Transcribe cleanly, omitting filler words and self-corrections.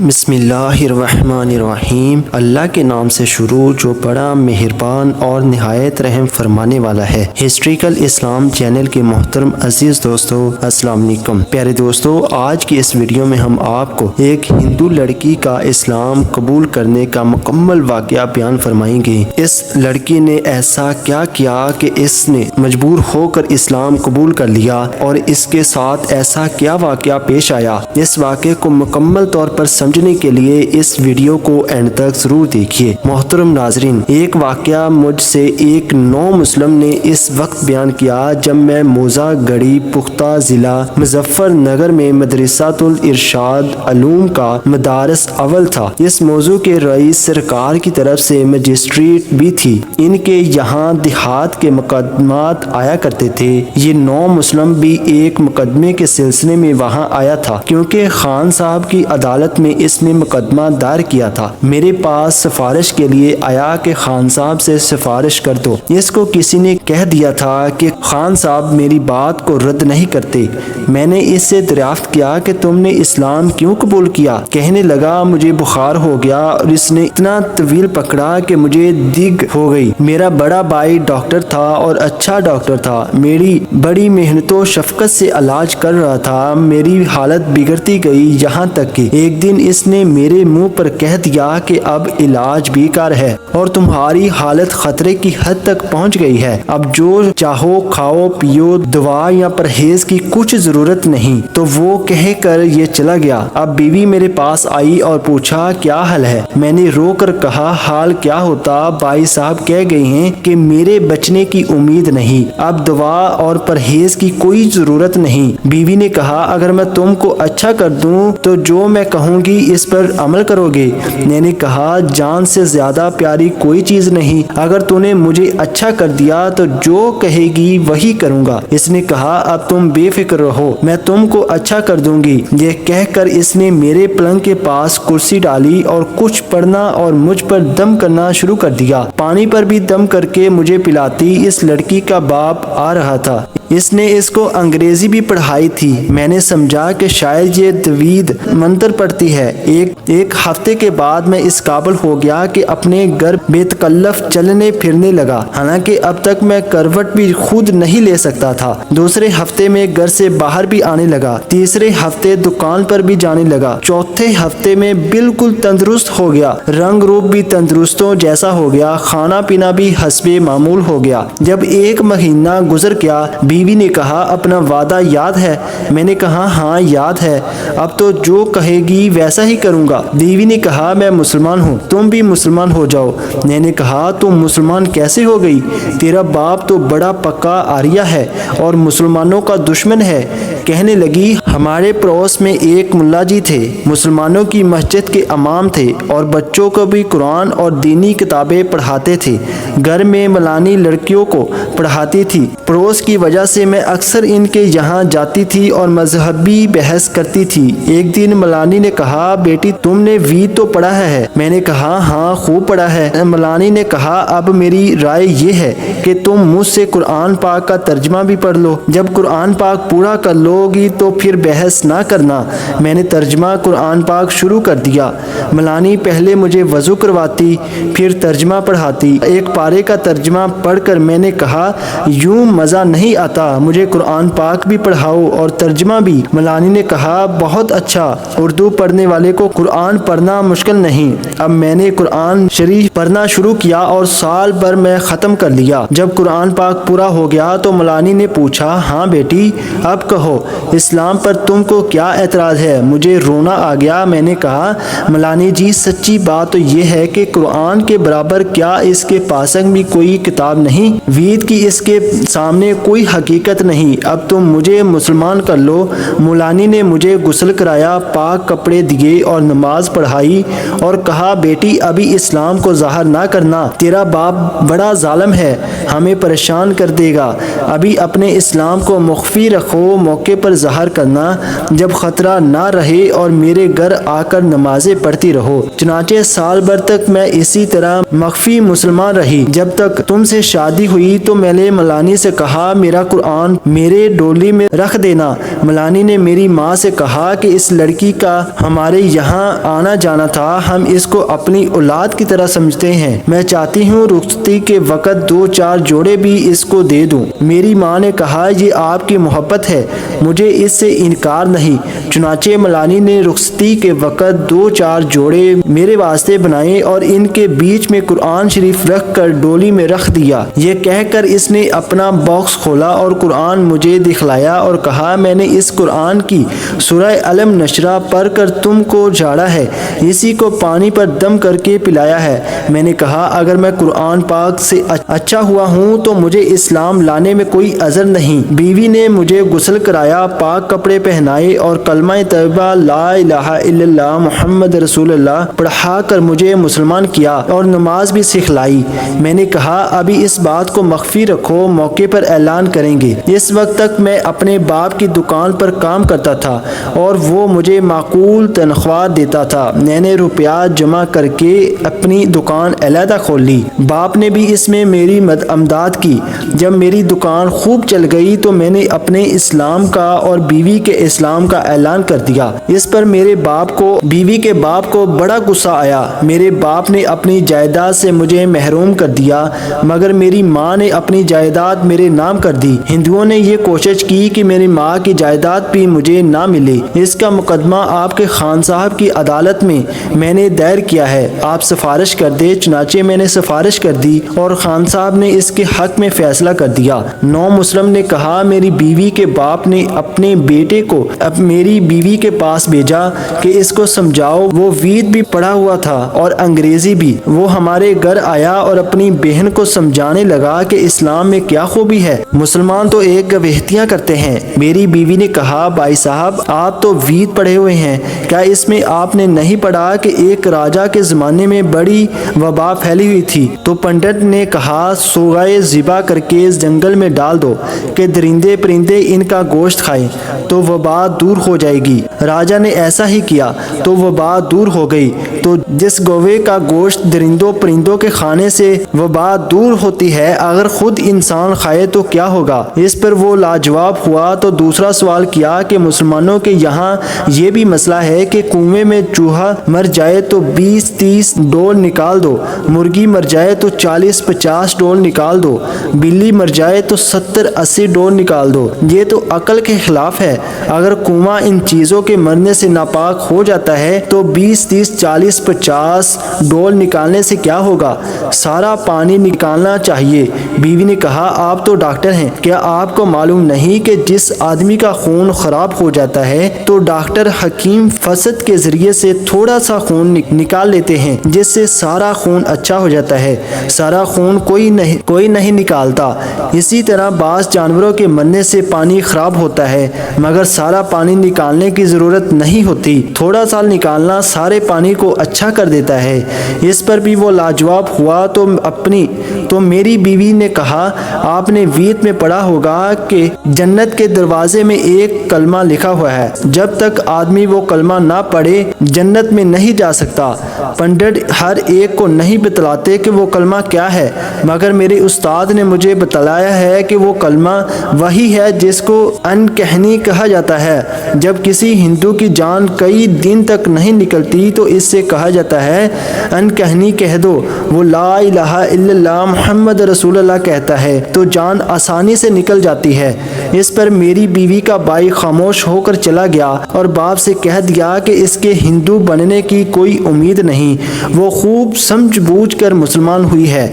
بسم اللہ الرحمن الرحیم۔ اللہ کے نام سے شروع جو بڑا مہربان اور نہایت رحم فرمانے والا ہے۔ ہسٹریکل اسلام چینل کے محترم عزیز دوستو، السلام علیکم۔ پیارے دوستو، آج کی اس ویڈیو میں ہم آپ کو ایک ہندو لڑکی کا اسلام قبول کرنے کا مکمل واقعہ بیان فرمائیں گے۔ اس لڑکی نے ایسا کیا کیا کہ اس نے مجبور ہو کر اسلام قبول کر لیا، اور اس کے ساتھ ایسا کیا واقعہ پیش آیا۔ اس واقعے کو مکمل طور پر سمجھنے کے لیے اس ویڈیو کو اینڈ تک ضرور دیکھیے۔ محترم ناظرین، ایک واقعہ مجھ سے ایک نو مسلم نے اس وقت بیان کیا جب میں موزہ گڑھی پختہ ضلع مظفر نگر میں مدرسۃ الارشاد علوم کا مدارس اول تھا۔ اس موضوع کے رئیس سرکار کی طرف سے مجسٹریٹ بھی تھی۔ ان کے یہاں دیہات کے مقدمات آیا کرتے تھے۔ یہ نو مسلم بھی ایک مقدمے کے سلسلے میں وہاں آیا تھا، کیونکہ خان صاحب کی عدالت میں اس نے مقدمہ دائر کیا تھا۔ میرے پاس سفارش کے لیے آیا کہ خان صاحب سے سفارش کر دو۔ اس کو کسی نے کہہ دیا تھا کہ خان صاحب میری بات کو رد نہیں کرتے۔ میں نے اس سے دریافت کیا کہ تم نے اسلام کیوں قبول کیا؟ کہنے لگا مجھے بخار ہو گیا، اور اس نے اتنا طویل پکڑا کہ مجھے دگ ہو گئی۔ میرا بڑا بھائی ڈاکٹر تھا اور اچھا ڈاکٹر تھا، میری بڑی محنت و شفقت سے علاج کر رہا تھا۔ میری حالت بگڑتی گئی، یہاں تک کہ ایک دن اس نے میرے منہ پر کہہ دیا کہ اب علاج بیکار ہے اور تمہاری حالت خطرے کی حد تک پہنچ گئی ہے۔ اب جو چاہو کھاؤ پیو، دوا یا پرہیز کی کچھ ضرورت نہیں۔ تو وہ کہہ کر یہ چلا گیا۔ اب بیوی میرے پاس آئی اور پوچھا کیا حال ہے؟ میں نے رو کر کہا حال کیا ہوتا، بھائی صاحب کہہ گئے ہیں کہ میرے بچنے کی امید نہیں، اب دوا اور پرہیز کی کوئی ضرورت نہیں۔ بیوی نے کہا اگر میں تم کو اچھا کر دوں تو جو میں کہوں گی اس پر عمل کرو گے؟ میں نے کہا جان سے زیادہ پیاری کوئی چیز نہیں، اگر تو نے مجھے اچھا کر دیا تو جو کہے گی وہی کروں گا۔ اس نے کہا اب تم بے فکر رہو، میں تم کو اچھا کر دوں گی۔ یہ کہہ کر اس نے میرے پلنگ کے پاس کرسی ڈالی اور کچھ پڑھنا اور مجھ پر دم کرنا شروع کر دیا۔ پانی پر بھی دم کر کے مجھے پلاتی۔ اس لڑکی کا باپ آ رہا تھا، اس نے اس کو انگریزی بھی پڑھائی تھی۔ میں نے سمجھا کہ شاید یہ دوید منتر پڑھتی ہے۔ ایک ہفتے کے بعد میں اس قابل ہو گیا کہ اپنے گھر بے تکلف چلنے پھرنے لگا، حالانکہ اب تک میں کروٹ بھی خود نہیں لے سکتا تھا۔ دوسرے ہفتے میں گھر سے باہر بھی آنے لگا، تیسرے ہفتے دکان پر بھی جانے لگا، چوتھے ہفتے میں بالکل تندرست ہو گیا، رنگ روپ بھی تندرستوں جیسا ہو گیا، کھانا پینا بھی حسب معمول ہو گیا۔ جب ایک مہینہ گزر گیا، بیوی نے کہا اپنا وعدہ یاد ہے؟ میں نے کہا ہاں یاد ہے، اب تو جو کہے گی ویسا ہی کروں گا۔ بیوی نے کہا میں مسلمان ہوں، تم بھی مسلمان ہو جاؤ۔ میں نے کہا تم مسلمان کیسے ہو گئی؟ تیرا باپ تو بڑا پکا آریہ ہے اور مسلمانوں کا دشمن ہے۔ کہنے لگی ہمارے پڑوس میں ایک ملا جی تھے، مسلمانوں کی مسجد کے امام تھے اور بچوں کو بھی قرآن اور دینی کتابیں پڑھاتے تھے، گھر میں ملانی لڑکیوں کو پڑھاتی تھی۔ پڑوس کی وجہ سے میں اکثر ان کے یہاں جاتی تھی اور مذہبی بحث کرتی تھی۔ ایک دن ملانی نے کہا بیٹی تم نے وید تو پڑھا ہے؟ میں نے کہا ہاں خوب پڑھا ہے۔ ملانی نے کہا اب میری رائے یہ ہے کہ تم مجھ سے قرآن پاک کا ترجمہ بھی پڑھ لو، جب قرآن پاک پورا کر لو گی تو پھر بحث نہ کرنا۔ میں نے ترجمہ قرآن پاک شروع کر دیا۔ ملانی پہلے مجھے وضو کرواتی، پھر ترجمہ پڑھاتی۔ ایک پارے کا ترجمہ پڑھ کر میں نے کہا یوں مزہ نہیں آتا، مجھے قرآن پاک بھی پڑھاؤ اور ترجمہ بھی۔ ملانی نے کہا بہت اچھا، اردو پڑھنے والے کو قرآن پڑھنا مشکل نہیں۔ اب میں نے قرآن شریف پڑھنا شروع کیا اور سال بھر میں ختم کر لیا۔ جب قرآن پاک پورا ہو گیا تو ملانی نے پوچھا ہاں بیٹی اب کہو اسلام پر تم کو کیا اعتراض ہے؟ مجھے رونا آ گیا۔ میں نے کہا ملانی جی سچی بات تو یہ ہے کہ قرآن کے برابر کیا اس کے پاسنگ بھی کوئی کتاب نہیں؟ وید کی اس کے سامنے کوئی حقیقت نہیں، اب تم مجھے مسلمان کر لو۔ مولانی نے مجھے غسل کرایا، پاک کپڑے دیے اور نماز پڑھائی اور کہا بیٹی ابھی اسلام کو ظاہر نہ کرنا، تیرا باپ بڑا ظالم ہے، ہمیں پریشان کر دے گا، ابھی اپنے اسلام کو مخفی رکھو، موقع پر ظاہر کرنا جب خطرہ نہ رہے اور میرے گھر آ کر نمازیں پڑھتی رہو۔ چنانچہ سال بھر تک میں اسی طرح مخفی مسلمان رہی۔ جب تک تم سے شادی ہوئی تو میں نے ملانی سے کہا میرا قرآن میرے ڈولی میں رکھ دینا۔ ملانی نے میری ماں سے کہا کہ اس لڑکی کا ہمارے یہاں آنا جانا تھا، ہم اس کو اپنی اولاد کی طرح سمجھتے ہیں، میں چاہتی ہوں رخصتی کے وقت 2-4 جوڑے بھی اس کو دے دوں۔ میری ماں نے کہا یہ آپ کی محبت ہے، مجھے اس سے انکار نہیں۔ چنانچہ ملانی نے رخصتی کے وقت 2-4 جوڑے میرے واسطے بنائے اور ان کے بیچ میں قرآن شریف رکھ کر ڈولی میں رکھ دیا۔ یہ کہہ کر اس نے اپنا باکس کھولا اور قرآن مجھے دکھلایا اور کہا میں نے اس قرآن کی سورہ علم نشرہ پڑھ کر تم کو جھاڑا ہے، اسی کو پانی پر دم کر کے پلایا ہے۔ میں نے کہا اگر میں قرآن پاک سے اچھا ہوا ہوں تو مجھے اسلام لانے میں کوئی عذر نہیں۔ بیوی نے مجھے غسل کرایا، پاک کپڑے پہنائے اور کلمہ طیبہ لا الہ الا اللہ محمد رسول اللہ پڑھا کر مجھے مسلمان کیا اور نماز بھی سکھلائی۔ میں نے کہا ابھی اس بات کو مخفی رکھو، موقع پر اعلان کریں گے۔ اس وقت تک میں اپنے باپ کی دکان پر کام کرتا تھا اور وہ مجھے معقول تنخواہ دیتا تھا۔ میں نے روپیات جمع کر کے اپنی دکان علیحدہ کھول لی۔ باپ نے بھی اس میں میری امداد کی۔ جب میری دکان خوب چل گئی تو میں نے اپنے اسلام کا اور بیوی کے اسلام کا اعلان کر دیا۔ اس پر بیوی کے باپ کو بڑا غصہ آیا۔ میرے باپ نے اپنی جائیداد سے مجھے محروم کر دیا، مگر میری ماں نے اپنی جائیداد میرے نام کر دی۔ ہندوؤں نے یہ کوشش کی کہ میری ماں کی جائیداد بھی مجھے نہ ملے۔ اس کا مقدمہ آپ کے خان صاحب کی عدالت میں نے دائر کیا ہے، آپ سفارش کر دیں۔ چنانچہ میں نے سفارش کر دی اور خان صاحب نے اس کے حق میں فیصلہ کر دیا۔ نو مسلم نے کہا میری بیوی کے باپ نے اپنے بیٹے کو میری بیوی کے پاس بھیجا کہ اس کو سمجھاؤ، وہ وید بھی پڑھا ہوا تھا اور انگریزی بھی۔ وہ ہمارے گھر آیا اور اپنی بہن کو سمجھانے لگا کہ اسلام میں کیا خوبی ہے، مسلمان تو ایک گوہتیاں کرتے ہیں۔ میری بیوی نے کہا بھائی صاحب آپ تو وید پڑھے ہوئے ہیں، کیا اس میں آپ نے نہیں پڑھا کہ ایک راجا کے زمانے میں بڑی وبا پھیلی ہوئی تھی، تو پنڈت نے کہا سوگائے ذبح کر کے جنگل میں ڈال دو کہ درندے پرندے ان کا گوشت کھائیں تو وبا دور ہو جائے گی۔ راجا نے ایسا ہی کیا تو وبا دور ہو گئی۔ تو جس گوے کا گوشت درندوں پرندوں کے کھانے سے وبا دور ہوتی ہے، اگر خود انسان کھائے تو کیا ہوگا؟ اس پر وہ لاجواب ہوا تو دوسرا سوال کیا کہ مسلمانوں کے یہاں یہ بھی مسئلہ ہے کہ کنویں میں چوہا مر جائے تو 20-30 ڈول نکال دو، مرغی مر جائے تو 40-50 ڈول نکال دو، بلی مر جائے تو 70-80 ڈول نکال دو۔ یہ تو عقل کے خلاف ہے۔ اگر کنواں ان چیزوں کے مرنے سے ناپاک ہو جاتا ہے تو 20-30-40-50 ڈول نکالنے سے کیا ہوگا؟ سارا پانی نکالنا چاہیے۔ بیوی نے کہا آپ تو ڈاکٹر ہیں، کیا آپ کو معلوم نہیں کہ جس آدمی کا خون خراب ہو جاتا ہے تو ڈاکٹر حکیم فصد کے ذریعے سے تھوڑا سا خون نکال لیتے ہیں جس سے سارا خون اچھا ہو جاتا ہے، سارا خون کوئی نہیں نکالتا۔ اسی طرح بعض جانوروں کے مرنے سے پانی خراب ہوتا ہے مگر سارا پانی نکالنے کی ضرورت نہیں ہوتی، تھوڑا سا نکالنا سارے پانی کو اچھا کر دیتا ہے۔ اس پر بھی وہ لاجواب ہوا تو میری بیوی نے کہا آپ نے وید میں پڑھا ہوگا کہ جنت کے دروازے میں ایک کلمہ لکھا ہوا ہے، جب تک آدمی وہ کلمہ نہ پڑھے جنت میں نہیں جا سکتا۔ پنڈت ہر ایک کو نہیں بتلاتے کہ وہ کلمہ کیا ہے، مگر میرے استاد نے مجھے بتلایا ہے کہ وہ کلمہ وہی ہے جس کو ان کہنی کہا جاتا ہے۔ جب کسی ہندو کی جان کئی دن تک نہیں نکلتی تو اس سے کہا جاتا ہے ان کہنی کہہ دو، وہ لا الہ الا اللہ محمد رسول اللہ کہتا ہے تو جان آسانی سے نکل جاتی ہے۔ اس پر میری بیوی کا بھائی خاموش ہو کر چلا گیا اور باپ سے کہہ دیا کہ اس کے ہندو بننے کی کوئی امید نہیں، وہ خوب سمجھ بوجھ کر مسلمان ہوئی ہے۔